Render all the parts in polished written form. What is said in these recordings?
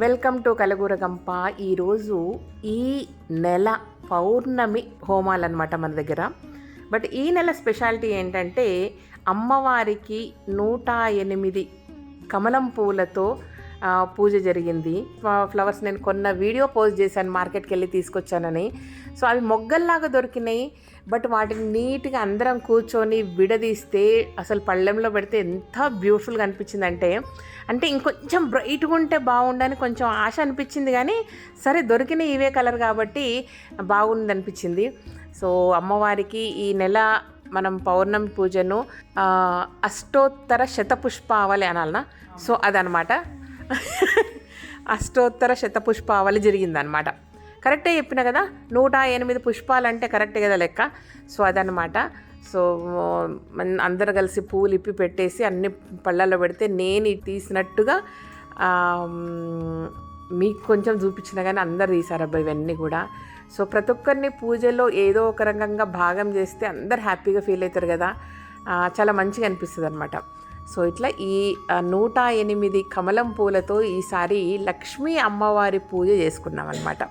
Welcome to Kalagooragampa. ఈరోజు ఈ నెల పౌర్ణమి హోమాలన్నమాట మన దగ్గర. బట్ ఈ నెల స్పెషాలిటీ ఏంటంటే అమ్మవారికి 108 కమలం పూలతో పూజ జరిగింది. ఫ్లవర్స్ నేను కొన్న వీడియో పోస్ట్ చేశాను, మార్కెట్కి వెళ్ళి తీసుకొచ్చానని. సో అవి మొగ్గల్లాగా దొరికినాయి. బట్ వాటిని నీట్గా అందరం కూర్చొని విడదీస్తే అసలు పళ్ళెంలో పెడితే ఎంత బ్యూటిఫుల్గా అనిపించిందంటే, అంటే ఇంకొంచెం బ్రైట్గా ఉంటే బాగుండని కొంచెం ఆశ అనిపించింది. కానీ సరే దొరికిన ఇవే కలర్ కాబట్టి బాగుంది అనిపించింది. సో అమ్మవారికి ఈ నెల మనం పౌర్ణమి పూజను అష్టోత్తర శతపుష్పావళి అనాలనా? సో అదనమాట. అష్టోత్తర శతపుష్పావళి జరిగిందనమాట. కరెక్టే చెప్పిన కదా, 108 పుష్పాలు అంటే కరెక్టే కదా లెక్క. సో అదనమాట. సో అందరు కలిసి పూలు ఇప్పి పెట్టేసి అన్ని పళ్ళల్లో పెడితే నేను తీసినట్టుగా మీకు కొంచెం చూపించిన కానీ అందరు తీశారు అబ్బాయి ఇవన్నీ కూడా. సో ప్రతి ఒక్కరిని పూజలో ఏదో ఒక రకంగా భాగం చేస్తే అందరు హ్యాపీగా ఫీల్ అవుతారు కదా, చాలా మంచిగా అనిపిస్తుంది అనమాట. సో ఇట్లా ఈ 108 కమలం పూలతో ఈసారి లక్ష్మీ అమ్మవారి పూజ చేసుకున్నాం అనమాట.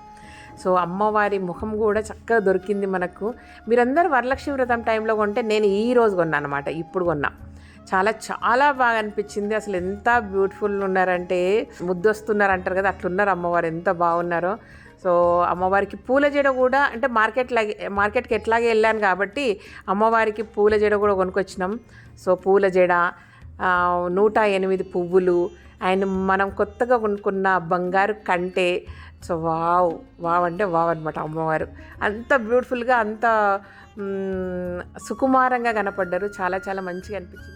సో అమ్మవారి ముఖం కూడా చక్కగా దొరికింది మనకు. మీరందరూ వరలక్ష్మి వ్రతం టైంలో కొంటే నేను ఈరోజు కొన్నా అనమాట, ఇప్పుడు కొన్నా. చాలా చాలా బాగా అనిపించింది. అసలు ఎంత బ్యూటిఫుల్ ఉన్నారంటే, ముద్దొస్తున్నారు అంటారు కదా, అట్లున్నారు అమ్మవారు, ఎంత బాగున్నారో. సో అమ్మవారికి పూల జడ కూడా, అంటే మార్కెట్కి ఎట్లాగే వెళ్ళాను కాబట్టి అమ్మవారికి పూల జడ కూడా కొనుక్కొచ్చినాం. సో పూల జడ, 108 పువ్వులు, అండ్ మనం కొత్తగా కొనుక్కున్న బంగారు కంటే. సో వావ్ అంటే వావ్ అనమాట. అమ్మవారు అంత బ్యూటిఫుల్గా, అంత సుకుమారంగా కనపడ్డారు. చాలా చాలా మంచిగా అనిపించింది.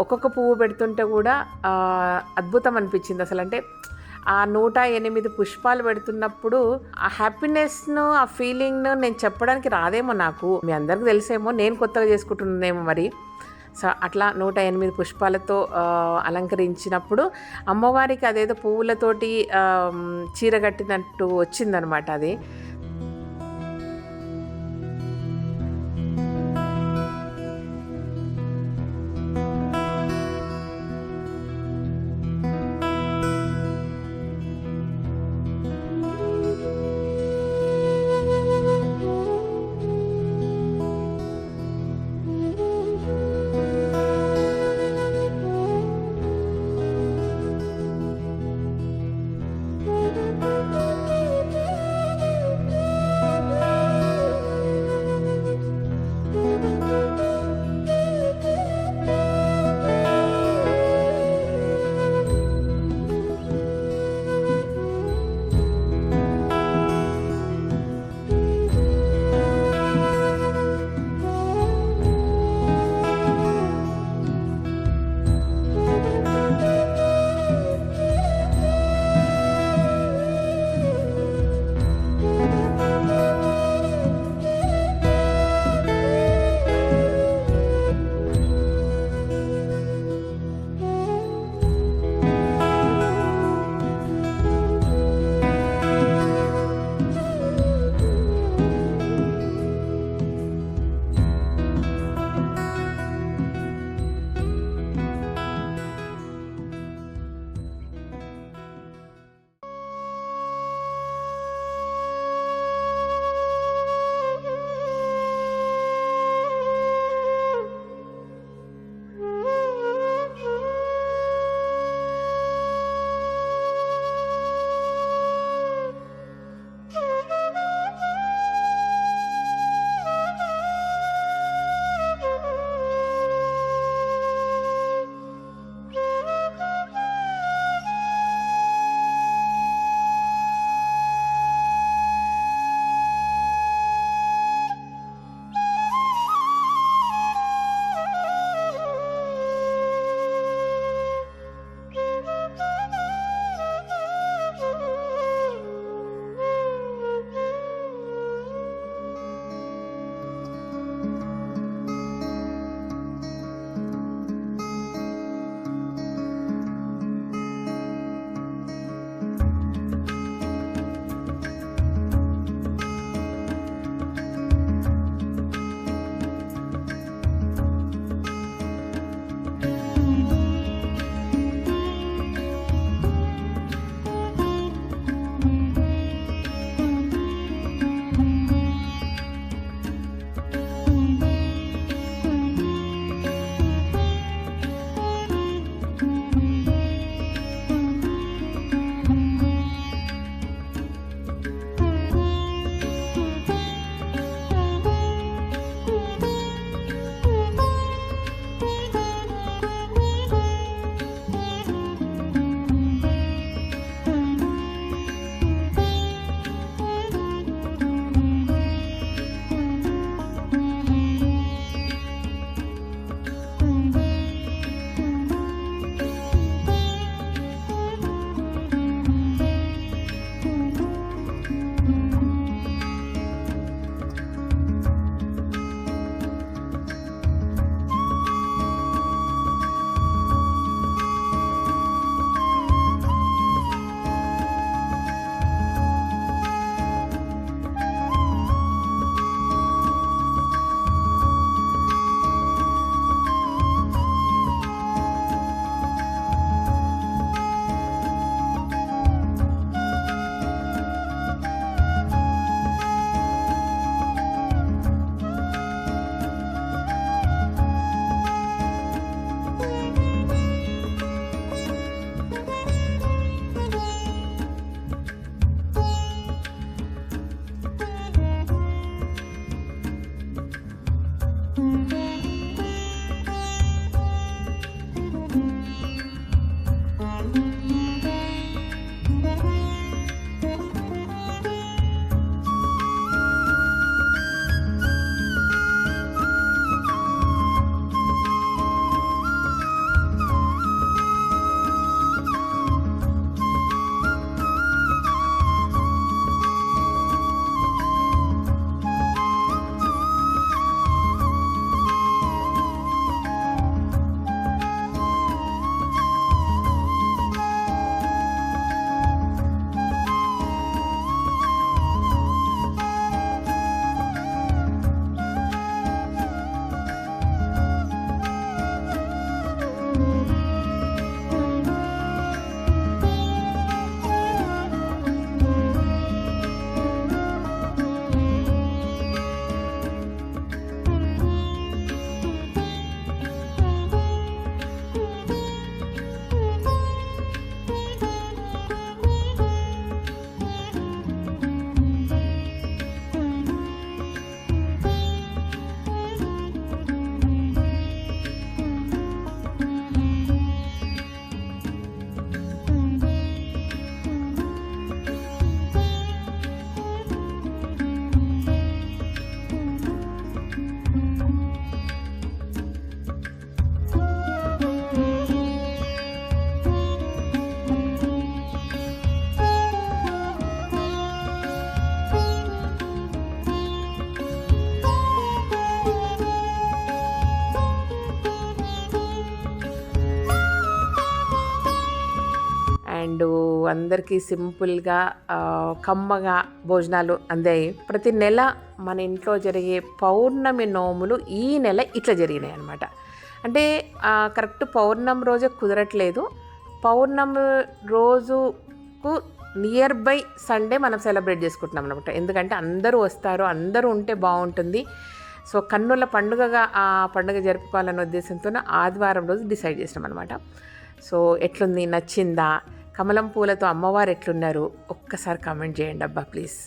ఒక్కొక్క పువ్వు పెడుతుంటే కూడా అద్భుతం అనిపించింది అసలు. అంటే ఆ 108 పుష్పాలు పెడుతున్నప్పుడు ఆ హ్యాపీనెస్ను, ఆ ఫీలింగ్ను నేను చెప్పడానికి రాదేమో నాకు. మీ అందరికీ తెలిసేమో, నేను కొత్తగా చేసుకుంటున్నానేమో మరి. సో అట్లా 108 పుష్పాలతో అలంకరించినప్పుడు అమ్మవారికి అదేదో పువ్వులతోటి చీర కట్టినట్టు వచ్చిందనమాట అది. అందరికీ సింపుల్గా కమ్మగా భోజనాలు అందాయి. ప్రతి నెల మన ఇంట్లో జరిగే పౌర్ణమి నోములు ఈ నెల ఇట్లా జరిగినాయి అనమాట. అంటే కరెక్ట్ పౌర్ణమి రోజే కుదరట్లేదు, పౌర్ణమి రోజుకు నియర్ బై సండే మనం సెలబ్రేట్ చేసుకుంటున్నాం అనమాట. ఎందుకంటే అందరూ వస్తారు, అందరూ ఉంటే బాగుంటుంది. సో కన్నుల పండుగగా ఆ పండుగ జరుపుకోవాలనే ఉద్దేశంతో ఆదివారం రోజు డిసైడ్ చేసినాం అనమాట. సో ఎట్లుంది, నచ్చిందా, కమలం పూలతో అమ్మవారు ఎట్లున్నారు ఒక్కసారి కామెంట్ చేయండి అబ్బా ప్లీజ్.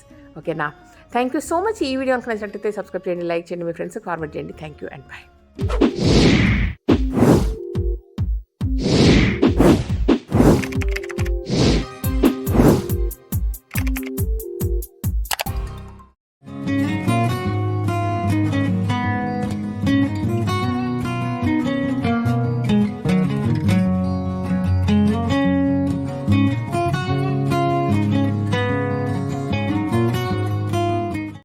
ఓకేనా? Thank you so much. ఈ వీడియో నచ్చినట్లయితే సబ్స్క్రైబ్ చేయండి, లైక్ చేయండి, మీ ఫ్రెండ్స్కి ఫార్వర్డ్ చేయండి. Thank you and bye.